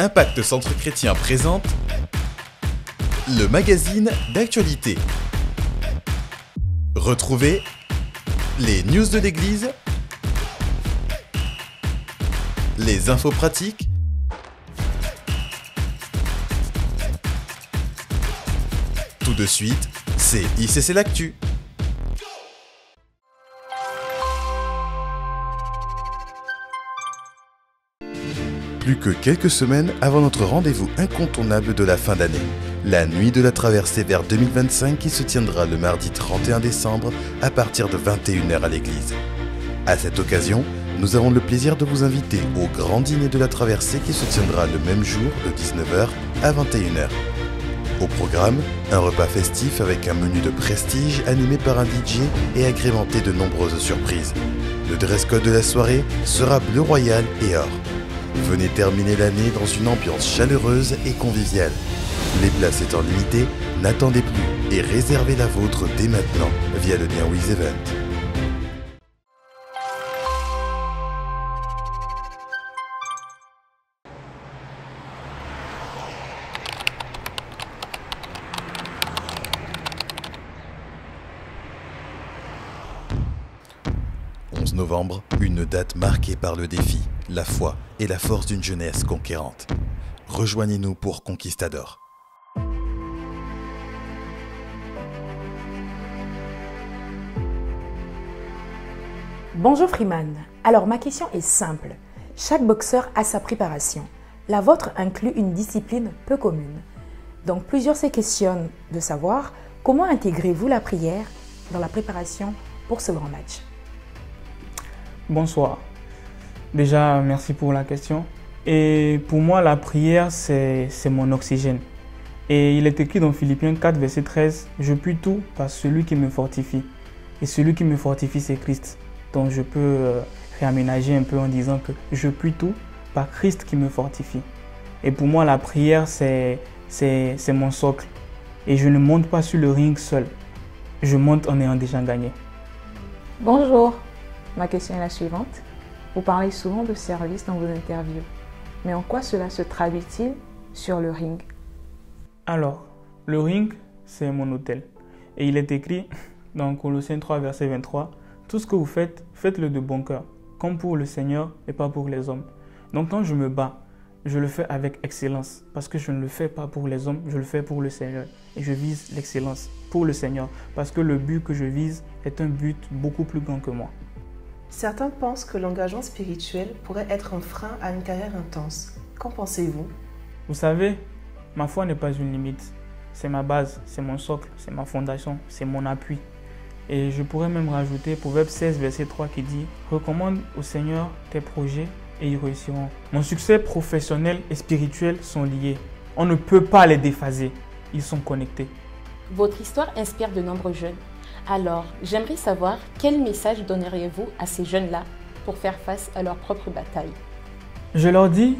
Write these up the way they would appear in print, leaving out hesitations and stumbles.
Impact Centre Chrétien présente le magazine d'actualité. Retrouvez les news de l'église, les infos pratiques, tout de suite, c'est ICC l'Actu. Plus que quelques semaines avant notre rendez-vous incontournable de la fin d'année, la nuit de la traversée vers 2025 qui se tiendra le mardi 31 décembre à partir de 21h à l'église. À cette occasion, nous avons le plaisir de vous inviter au grand dîner de la traversée qui se tiendra le même jour de 19h à 21h. Au programme, un repas festif avec un menu de prestige animé par un DJ et agrémenté de nombreuses surprises. Le dress code de la soirée sera bleu royal et or. Venez terminer l'année dans une ambiance chaleureuse et conviviale. Les places étant limitées, n'attendez plus et réservez la vôtre dès maintenant via le lien WizEvent. Novembre, une date marquée par le défi, la foi et la force d'une jeunesse conquérante. Rejoignez-nous pour Conquistador. Bonjour Freeman. Alors ma question est simple. Chaque boxeur a sa préparation. La vôtre inclut une discipline peu commune. Donc plusieurs se questionnent de savoir comment intégrez-vous la prière dans la préparation pour ce grand match. Bonsoir. Déjà, merci pour la question. Et pour moi, la prière, c'est mon oxygène. Et il est écrit dans Philippiens 4, verset 13, « Je puis tout par celui qui me fortifie. » Et celui qui me fortifie, c'est Christ. Donc je peux réaménager un peu en disant que je puis tout par Christ qui me fortifie. Et pour moi, la prière, c'est mon socle. Et je ne monte pas sur le ring seul. Je monte en ayant déjà gagné. Bonjour. Ma question est la suivante. Vous parlez souvent de service dans vos interviews. Mais en quoi cela se traduit-il sur le ring? Alors, le ring, c'est mon hôtel. Et il est écrit dans Colossiens 3, verset 23, « Tout ce que vous faites, faites-le de bon cœur, comme pour le Seigneur et pas pour les hommes. » Donc quand je me bats, je le fais avec excellence. Parce que je ne le fais pas pour les hommes, je le fais pour le Seigneur. Et je vise l'excellence pour le Seigneur. Parce que le but que je vise est un but beaucoup plus grand que moi. Certains pensent que l'engagement spirituel pourrait être un frein à une carrière intense. Qu'en pensez-vous? Vous savez, ma foi n'est pas une limite. C'est ma base, c'est mon socle, c'est ma fondation, c'est mon appui. Et je pourrais même rajouter Proverbe 16, verset 3 qui dit « Recommande au Seigneur tes projets et ils réussiront. » Mon succès professionnel et spirituel sont liés. On ne peut pas les déphaser. Ils sont connectés. Votre histoire inspire de nombreux jeunes. Alors, j'aimerais savoir quel message donneriez-vous à ces jeunes-là pour faire face à leur propre bataille? Je leur dis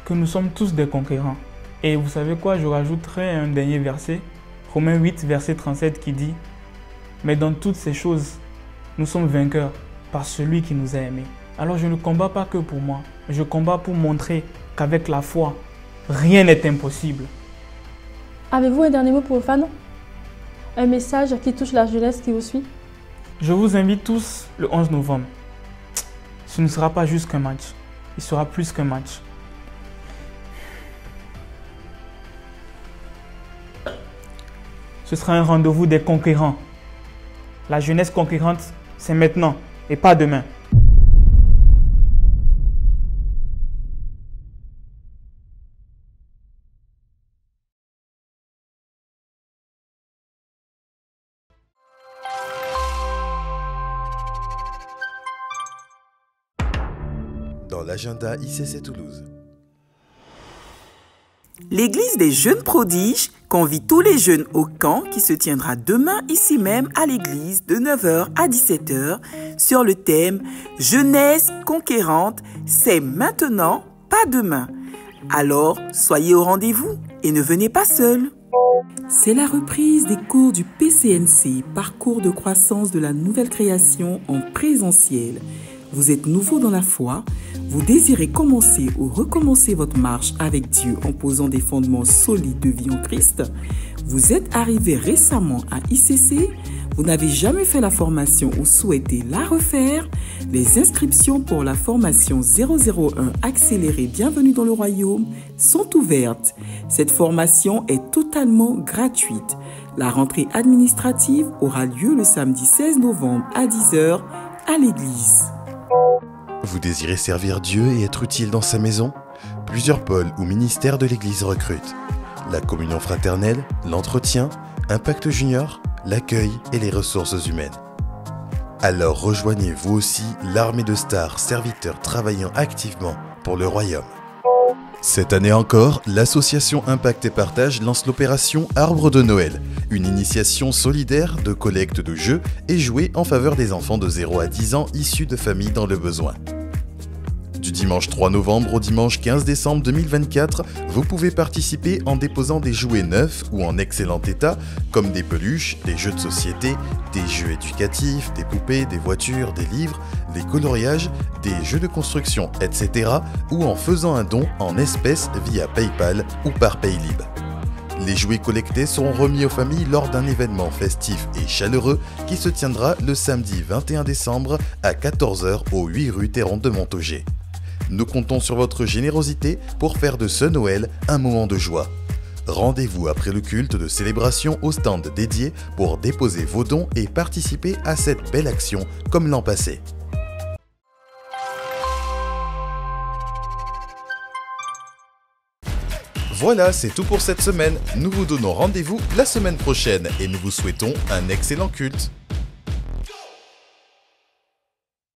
que nous sommes tous des conquérants. Et vous savez quoi, je rajouterai un dernier verset, Romains 8, verset 37 qui dit « Mais dans toutes ces choses, nous sommes vainqueurs par celui qui nous a aimés. » Alors je ne combats pas que pour moi, je combats pour montrer qu'avec la foi, rien n'est impossible. Avez-vous un dernier mot pour vos fans? Un message qui touche la jeunesse qui vous suit? Je vous invite tous le 11 novembre. Ce ne sera pas juste qu'un match. Il sera plus qu'un match. Ce sera un rendez-vous des conquérants. La jeunesse conquérante, c'est maintenant et pas demain. Dans l'agenda ICC Toulouse. L'Église des jeunes prodiges convie tous les jeunes au camp qui se tiendra demain ici même à l'église de 9h à 17h sur le thème « Jeunesse conquérante, c'est maintenant, pas demain ». Alors, soyez au rendez-vous et ne venez pas seuls. C'est la reprise des cours du PCNC, parcours de croissance de la nouvelle création en présentiel. Vous êtes nouveau dans la foi, vous désirez commencer ou recommencer votre marche avec Dieu en posant des fondements solides de vie en Christ. Vous êtes arrivé récemment à ICC, vous n'avez jamais fait la formation ou souhaitez la refaire. Les inscriptions pour la formation 001 accélérée Bienvenue dans le Royaume sont ouvertes. Cette formation est totalement gratuite. La rentrée administrative aura lieu le samedi 16 novembre à 10h à l'église. Vous désirez servir Dieu et être utile dans sa maison? Plusieurs pôles ou ministères de l'Église recrutent. La communion fraternelle, l'entretien, Impact Junior, l'accueil et les ressources humaines. Alors rejoignez vous aussi l'armée de stars serviteurs travaillant activement pour le royaume. Cette année encore, l'association Impact et Partage lance l'opération Arbre de Noël, une initiation solidaire de collecte de jeux et jouets en faveur des enfants de 0 à 10 ans issus de familles dans le besoin. Du dimanche 3 novembre au dimanche 15 décembre 2024, vous pouvez participer en déposant des jouets neufs ou en excellent état, comme des peluches, des jeux de société, des jeux éducatifs, des poupées, des voitures, des livres, des coloriages, des jeux de construction, etc. ou en faisant un don en espèces via PayPal ou par Paylib. Les jouets collectés seront remis aux familles lors d'un événement festif et chaleureux qui se tiendra le samedi 21 décembre à 14h au 8 rue Théron de Montaugé. Nous comptons sur votre générosité pour faire de ce Noël un moment de joie. Rendez-vous après le culte de célébration au stand dédié pour déposer vos dons et participer à cette belle action comme l'an passé. Voilà, c'est tout pour cette semaine. Nous vous donnons rendez-vous la semaine prochaine et nous vous souhaitons un excellent culte.